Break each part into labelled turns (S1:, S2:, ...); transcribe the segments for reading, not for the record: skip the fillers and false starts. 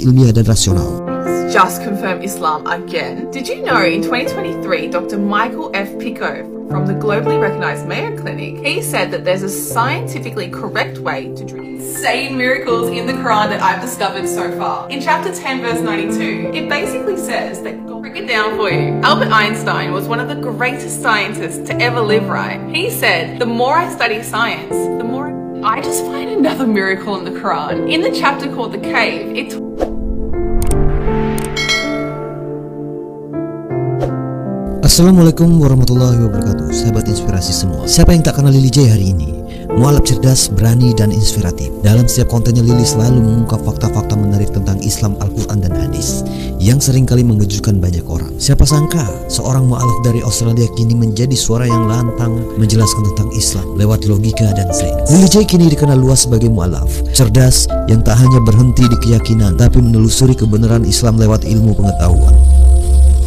S1: ilmiah dan rasional.
S2: Just confirm Islam again. Did you know in 2023, Dr. Michael F. Pico from the globally recognized Mayo Clinic, he said that there's a scientifically correct way to drink insane miracles in the Quran that I've discovered so far. In chapter 10, verse 92, it basically says that God, break it down for you. Albert Einstein was one of the greatest scientists to ever live, right? He said, the more I study science, the more I just find another miracle in the Quran. In the chapter called The Cave, it
S1: Assalamualaikum warahmatullahi wabarakatuh, sahabat inspirasi semua. Siapa yang tak kenal Lily J hari ini? Mualaf cerdas, berani, dan inspiratif. Dalam setiap kontennya, Lily selalu mengungkap fakta-fakta menarik tentang Islam, Al-Quran, dan hadis yang seringkali mengejutkan banyak orang. Siapa sangka seorang mualaf dari Australia kini menjadi suara yang lantang menjelaskan tentang Islam lewat logika dan sains. Lily J kini dikenal luas sebagai mualaf cerdas yang tak hanya berhenti di keyakinan, tapi menelusuri kebenaran Islam lewat ilmu pengetahuan.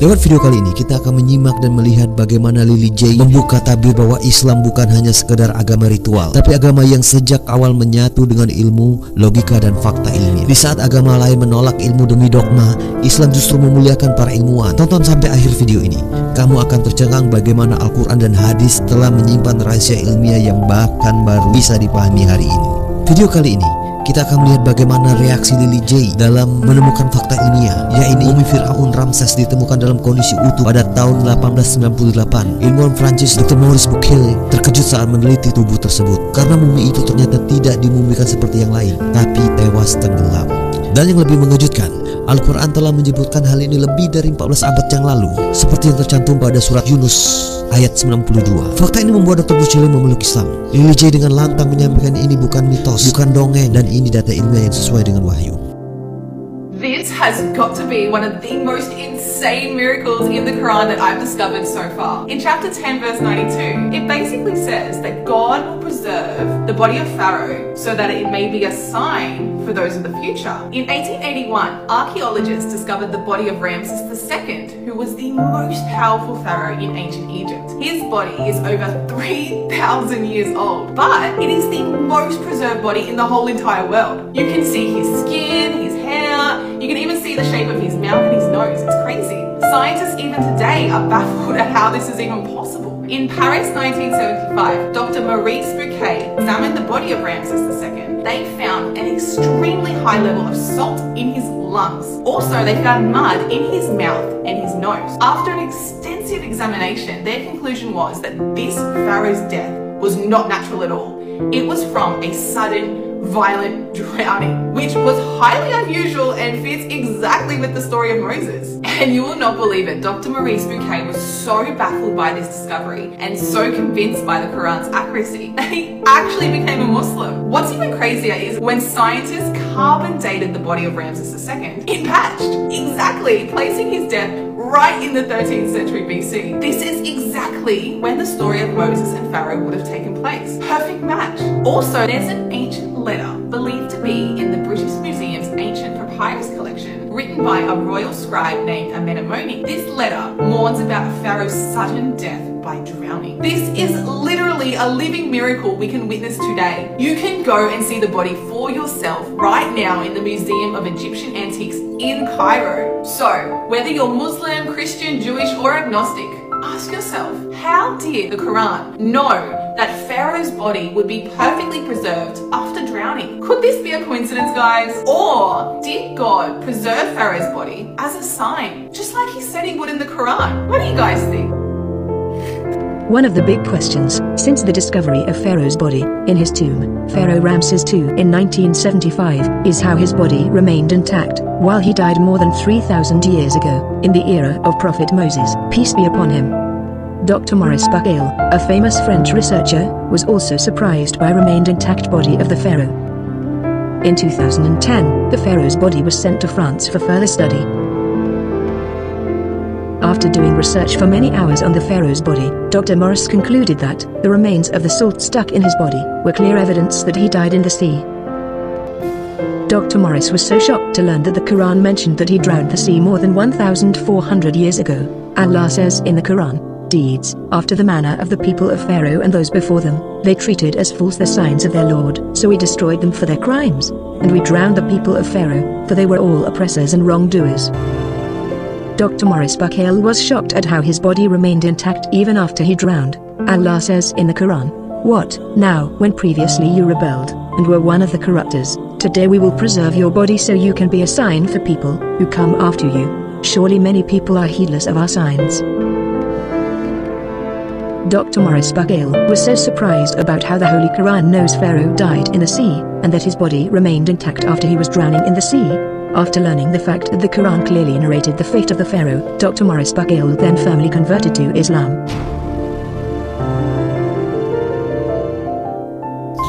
S1: Lewat video kali ini kita akan menyimak dan melihat bagaimana Lily J membuka tabir bahwa Islam bukan hanya sekedar agama ritual, tapi agama yang sejak awal menyatu dengan ilmu, logika, dan fakta ilmiah. Di saat agama lain menolak ilmu demi dogma, Islam justru memuliakan para ilmuwan. Tonton sampai akhir video ini. Kamu akan tercengang bagaimana Al-Quran dan hadis telah menyimpan rahasia ilmiah yang bahkan baru bisa dipahami hari ini. Video kali ini kita akan melihat bagaimana reaksi Lily J dalam menemukan fakta ilmiah, yaitu mumi Fir'aun Ramses ditemukan dalam kondisi utuh pada tahun 1898. Ilmuwan Prancis Dr. Maurice Bucaille terkejut saat meneliti tubuh tersebut karena mumi itu ternyata tidak dimumikan seperti yang lain, tapi tewas tenggelam. Dan yang lebih mengejutkan, Al-Quran telah menyebutkan hal ini lebih dari 14 abad yang lalu, seperti yang tercantum pada surat Yunus ayat 92. Fakta ini membuat Dr. Bucaille memeluk Islam. Lily J dengan lantang menyampaikan ini bukan mitos, bukan dongeng, dan ini data ilmiah yang sesuai dengan wahyu.
S2: This has got to be one of the most insane miracles in the Quran that I've discovered so far. In chapter 10 verse 92, it basically says that God will preserve the body of Pharaoh so that it may be a sign for those of the future. In 1881, archaeologists discovered the body of Ramses II, who was the most powerful pharaoh in ancient Egypt. His body is over 3,000 years old, but it is the most preserved body in the whole entire world. You can see his skin, his hair, you can even see the shape of his mouth and his nose. It's crazy. Scientists even today are baffled at how this is even possible. In Paris 1975, Dr. Maurice Bucaille examined the body of Ramses II. They found an extremely high level of salt in his lungs. Also, they found mud in his mouth and his nose. After an extensive examination, their conclusion was that this pharaoh's death was not natural at all. It was from a sudden, violent drowning, which was highly unusual and fits exactly with the story of Moses. And you will not believe it, Dr. Maurice Bucaille was so baffled by this discovery and so convinced by the Quran's accuracy that he actually became a Muslim. What's even crazier is when scientists carbon dated the body of Ramses II, it matched exactly, placing his death right in the 13th century BC. This is exactly when the story of Moses and Pharaoh would have taken place. Perfect match. Also, there's an ancient letter believed to be in the British Museum's ancient papyrus collection, written by a royal scribe named Amenemone. This letter mourns about Pharaoh's sudden death by drowning. This is literally a living miracle we can witness today. You can go and see the body for yourself right now in the Museum of Egyptian Antiques in Cairo. So, whether you're Muslim, Christian, Jewish, or agnostic, ask yourself, how did the Quran know that Pharaoh's body would be perfectly preserved after drowning? Could this be a coincidence, guys? Or did God preserve Pharaoh's body as a sign, just like he said he would in the Quran? What do you guys think?
S3: One of the big questions, since the discovery of Pharaoh's body in his tomb, Pharaoh Ramses II, in 1975, is how his body remained intact, while he died more than 3,000 years ago, in the era of Prophet Moses, peace be upon him. Dr. Maurice Bucaille, a famous French researcher, was also surprised by remained intact body of the pharaoh. In 2010, the pharaoh's body was sent to France for further study. After doing research for many hours on the pharaoh's body, Dr. Maurice concluded that the remains of the salt stuck in his body were clear evidence that he died in the sea. Dr. Maurice was so shocked to learn that the Quran mentioned that he drowned the sea more than 1,400 years ago. Allah says in the Quran, deeds, after the manner of the people of Pharaoh and those before them. They treated as false the signs of their Lord, so we destroyed them for their crimes. And we drowned the people of Pharaoh, for they were all oppressors and wrongdoers. Dr. Morris Buckale was shocked at how his body remained intact even after he drowned. Allah says in the Quran, "What, now, when previously you rebelled, and were one of the corruptors, today we will preserve your body so you can be a sign for people who come after you. Surely many people are heedless of our signs." Dr. Morris Buckale was so surprised about how the Holy Quran knows Pharaoh died in the sea, and that his body remained intact after he was drowning in the sea. After learning the fact that the Quran clearly narrated the fate of the Pharaoh, Dr. Morris Buckale then firmly converted to Islam.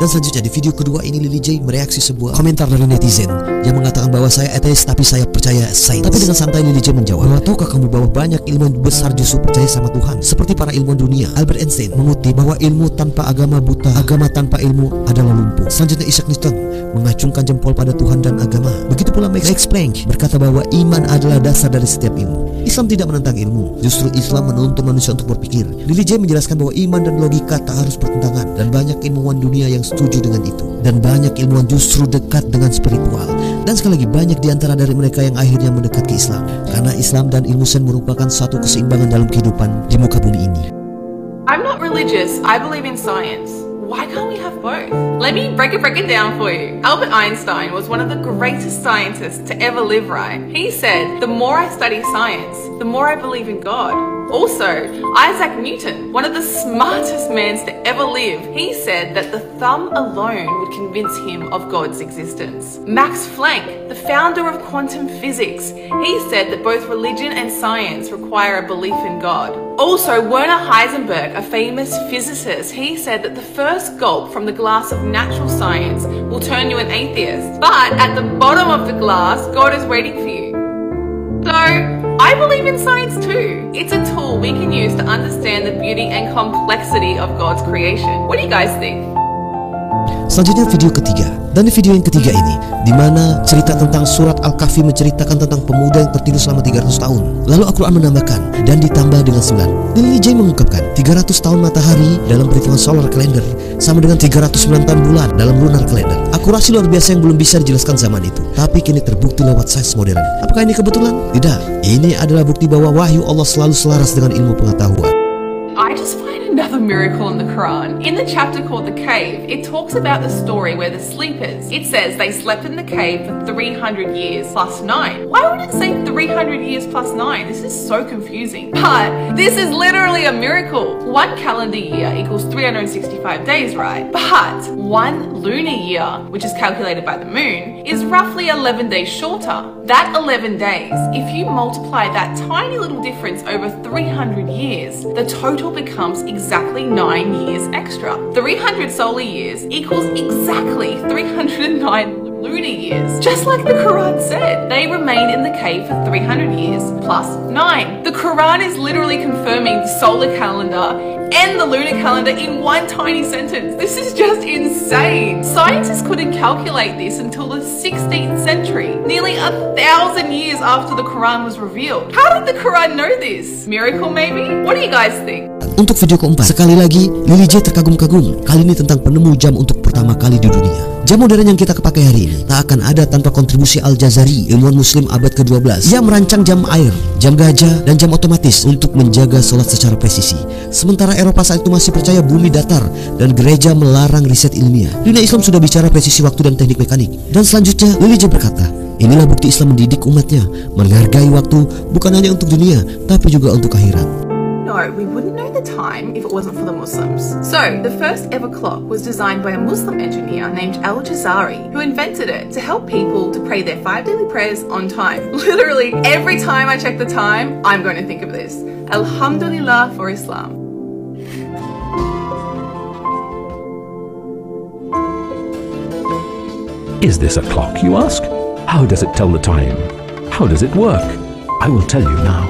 S1: Dan selanjutnya di video kedua ini Lily J mereaksi sebuah komentar dari netizen yang mengatakan bahwa saya ateis tapi saya percaya sains. Tapi dengan santai Lily J menjawab, bahwa tahukah kamu bahwa banyak ilmuwan besar justru percaya sama Tuhan? Seperti para ilmuwan dunia. Albert Einstein mengutip bahwa ilmu tanpa agama buta, agama tanpa ilmu adalah lumpuh. Selanjutnya Isaac Newton mengacungkan jempol pada Tuhan dan agama. Begitu pula Max Planck berkata bahwa iman adalah dasar dari setiap ilmu. Islam tidak menentang ilmu, justru Islam menuntun manusia untuk berpikir. Lily J menjelaskan bahwa iman dan logika tak harus bertentangan, dan banyak ilmuwan dunia yang setuju dengan itu, dan banyak ilmuwan justru dekat dengan spiritual. Dan sekali lagi banyak di antara dari mereka yang akhirnya mendekat ke Islam, karena Islam dan ilmu sains merupakan satu keseimbangan dalam kehidupan di muka bumi ini.
S2: I'm not religious, I believe in science. Why can't we have both? Let me break it down for you. Albert Einstein was one of the greatest scientists to ever live, right? He said, the more I study science, the more I believe in God. Also, Isaac Newton, one of the smartest men to ever live, he said that the thumb alone would convince him of God's existence. Max Planck, the founder of quantum physics, he said that both religion and science require a belief in God. Also, Werner Heisenberg, a famous physicist, he said that the first gulp from the glass of natural science will turn you an atheist. But at the bottom of the glass, God is waiting for you. So, I believe in science too. It's a tool we can use to understand the beauty and complexity of God's creation. What do you guys think?
S1: Selanjutnya video ketiga. Dan di video yang ketiga ini, di mana cerita tentang surat Al-Kahfi menceritakan tentang pemuda yang tertidur selama 300 tahun. Lalu Al-Quran menambahkan, dan ditambah dengan 9. Lily J mengungkapkan, 300 tahun matahari dalam perhitungan solar calendar sama dengan 309 tahun bulan dalam lunar calendar. Akurasi luar biasa yang belum bisa dijelaskan zaman itu, tapi kini terbukti lewat sains modern. Apakah ini kebetulan? Tidak. Ini adalah bukti bahwa wahyu Allah selalu selaras dengan ilmu pengetahuan.
S2: I just find another miracle in the Quran. In the chapter called The Cave, it talks about the story where the sleepers, it says they slept in the cave for 300 years plus 9. Why would it say 300 years plus 9? This is so confusing. But this is literally a miracle. One calendar year equals 365 days, right? But one lunar year, which is calculated by the moon, is roughly 11 days shorter. That 11 days, if you multiply that tiny little difference over 300 years, the total becomes exactly 9 years extra. 300 solar years equals exactly 309 lunar years. Just like the Quran said, they remained in the cave for 300 years plus 9. The Quran is literally confirming the solar calendar and the lunar calendar in one tiny sentence. This is just insane. Scientists couldn't calculate this until the 16th century, nearly 1,000 years after the Quran was revealed. How did the Quran know this? Miracle maybe? What do you guys think?
S1: Untuk video keempat, sekali lagi Lily J terkagum-kagum. Kali ini tentang penemu jam untuk pertama kali di dunia. Jam modern yang kita pakai hari ini tak akan ada tanpa kontribusi Al-Jazari, ilmuwan muslim abad ke-12 yang merancang jam air, jam gajah, dan jam otomatis untuk menjaga sholat secara presisi. Sementara Eropa saat itu masih percaya bumi datar dan gereja melarang riset ilmiah. Dunia Islam sudah bicara presisi waktu dan teknik mekanik. Dan selanjutnya Lily J berkata, inilah bukti Islam mendidik umatnya menghargai waktu bukan hanya untuk dunia tapi juga untuk akhirat.
S2: No, we wouldn't know the time if it wasn't for the Muslims. So, the first ever clock was designed by a Muslim engineer named Al-Jazari, who invented it to help people to pray their 5 daily prayers on time. Literally, every time I check the time, I'm going to think of this. Alhamdulillah for Islam.
S4: Is this a clock, you ask? How does it tell the time? How does it work? I will tell you now.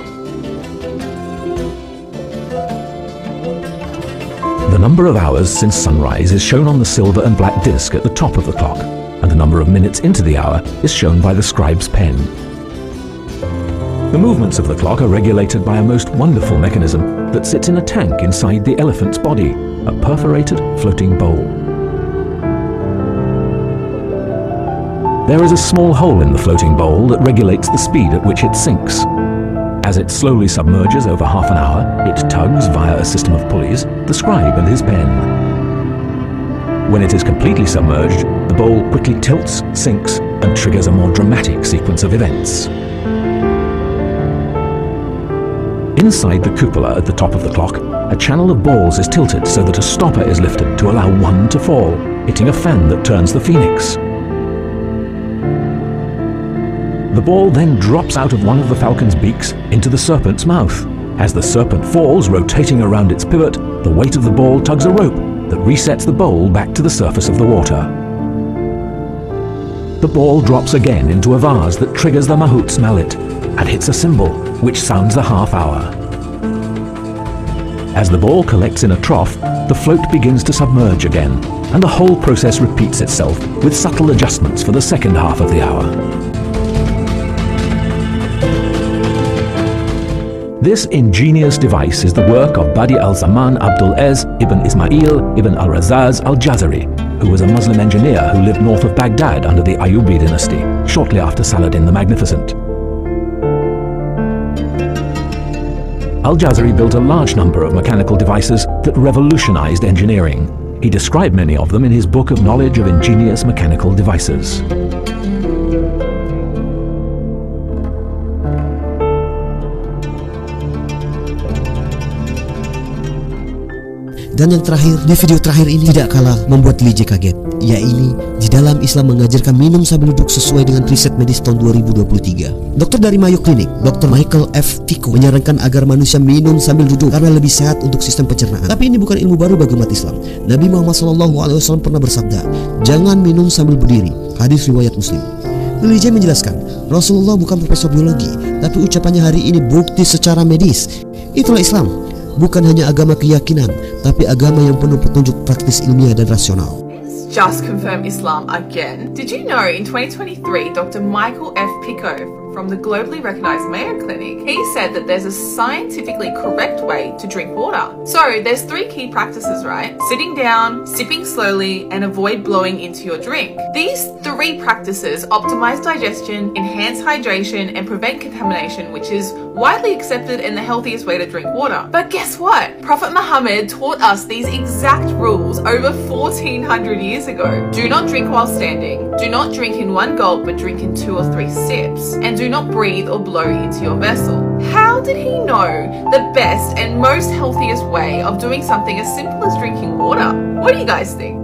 S4: The number of hours since sunrise is shown on the silver and black disc at the top of the clock, and the number of minutes into the hour is shown by the scribe's pen. The movements of the clock are regulated by a most wonderful mechanism that sits in a tank inside the elephant's body, a perforated floating bowl. There is a small hole in the floating bowl that regulates the speed at which it sinks. As it slowly submerges over half an hour, it tugs via a system of pulleys the scribe and his pen. When it is completely submerged, the bowl quickly tilts, sinks, and triggers a more dramatic sequence of events. Inside the cupola at the top of the clock, a channel of balls is tilted so that a stopper is lifted to allow one to fall, hitting a fan that turns the phoenix. The ball then drops out of one of the falcon's beaks into the serpent's mouth. As the serpent falls, rotating around its pivot, the weight of the ball tugs a rope that resets the bowl back to the surface of the water. The ball drops again into a vase that triggers the mahout's mallet and hits a cymbal, which sounds the half hour. As the ball collects in a trough, the float begins to submerge again, and the whole process repeats itself with subtle adjustments for the second half of the hour. This ingenious device is the work of Badi al-Zaman Abdul Ez ibn Ismail ibn al-Razaz al-Jazari, who was a Muslim engineer who lived north of Baghdad under the Ayyubi dynasty, shortly after Saladin the Magnificent. Al-Jazari built a large number of mechanical devices that revolutionized engineering. He described many of them in his book of knowledge of ingenious mechanical devices.
S1: Dan yang terakhir, di video terakhir ini tidak kalah membuat Lily J kaget, yaitu di dalam Islam mengajarkan minum sambil duduk sesuai dengan riset medis tahun 2023. Dokter dari Mayo Clinic, Dr. Michael F. Pico, menyarankan agar manusia minum sambil duduk karena lebih sehat untuk sistem pencernaan. Tapi ini bukan ilmu baru bagi umat Islam. Nabi Muhammad SAW pernah bersabda, jangan minum sambil berdiri. Hadis riwayat Muslim. Lily J menjelaskan, Rasulullah bukan profesor biologi, tapi ucapannya hari ini bukti secara medis. Itulah Islam. Bukan hanya agama keyakinan, tapi agama yang penuh petunjuk praktis ilmiah dan rasional.
S2: Just confirm Islam again. Did you know in 2023, Dr. Michael F. Pico from the globally recognized Mayo Clinic, he said that there's a scientifically correct way to drink water. So there's 3 key practices, right? Sitting down, sipping slowly, and avoid blowing into your drink. These 3 practices optimize digestion, enhance hydration, and prevent contamination, which is widely accepted and the healthiest way to drink water. But guess what? Prophet Muhammad taught us these exact rules over 1400 years ago. Do not drink while standing. Do not drink in one gulp, but drink in 2 or 3 sips. And do not breathe or blow into your vessel. How did he know the best and most healthiest way of doing something as simple as drinking water? What do you guys think?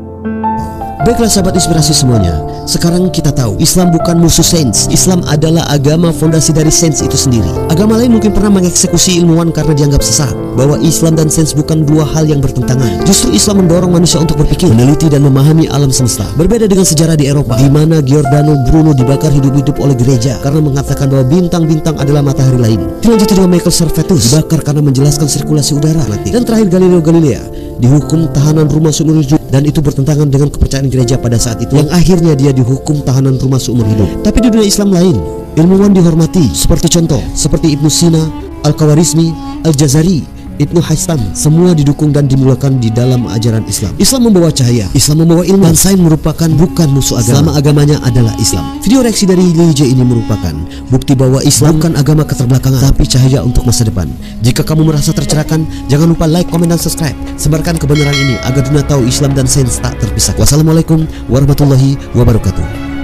S1: Baiklah sahabat inspirasi semuanya, sekarang kita tahu Islam bukan musuh sains. Islam adalah agama fondasi dari sains itu sendiri. Agama lain mungkin pernah mengeksekusi ilmuwan karena dianggap sesat. Bahwa Islam dan sains bukan dua hal yang bertentangan. Justru Islam mendorong manusia untuk berpikir, meneliti dan memahami alam semesta. Berbeda dengan sejarah di Eropa, di mana Giordano Bruno dibakar hidup-hidup oleh gereja karena mengatakan bahwa bintang-bintang adalah matahari lain. Dilanjut dengan Michael Servetus dibakar karena menjelaskan sirkulasi udara. Dan terakhir Galileo Galilei dihukum tahanan rumah seumur hidup, dan itu bertentangan dengan kepercayaan gereja pada saat itu, yang akhirnya dia dihukum tahanan rumah seumur hidup. Tapi di dunia Islam lain, ilmuwan dihormati seperti Ibnu Sina, Al-Khawarizmi, Al-Jazari, Ibnu Haistam, semua didukung dan dimulakan di dalam ajaran Islam. Islam membawa cahaya, Islam membawa ilmu, dan sains merupakan bukan musuh agama selama agamanya adalah Islam. Video reaksi dari Lily J ini merupakan bukti bahwa Islam bukan agama keterbelakangan, tapi cahaya untuk masa depan. Jika kamu merasa tercerahkan, jangan lupa like, komen, dan subscribe. Sebarkan kebenaran ini agar dunia tahu Islam dan sains tak terpisah. Wassalamualaikum warahmatullahi wabarakatuh.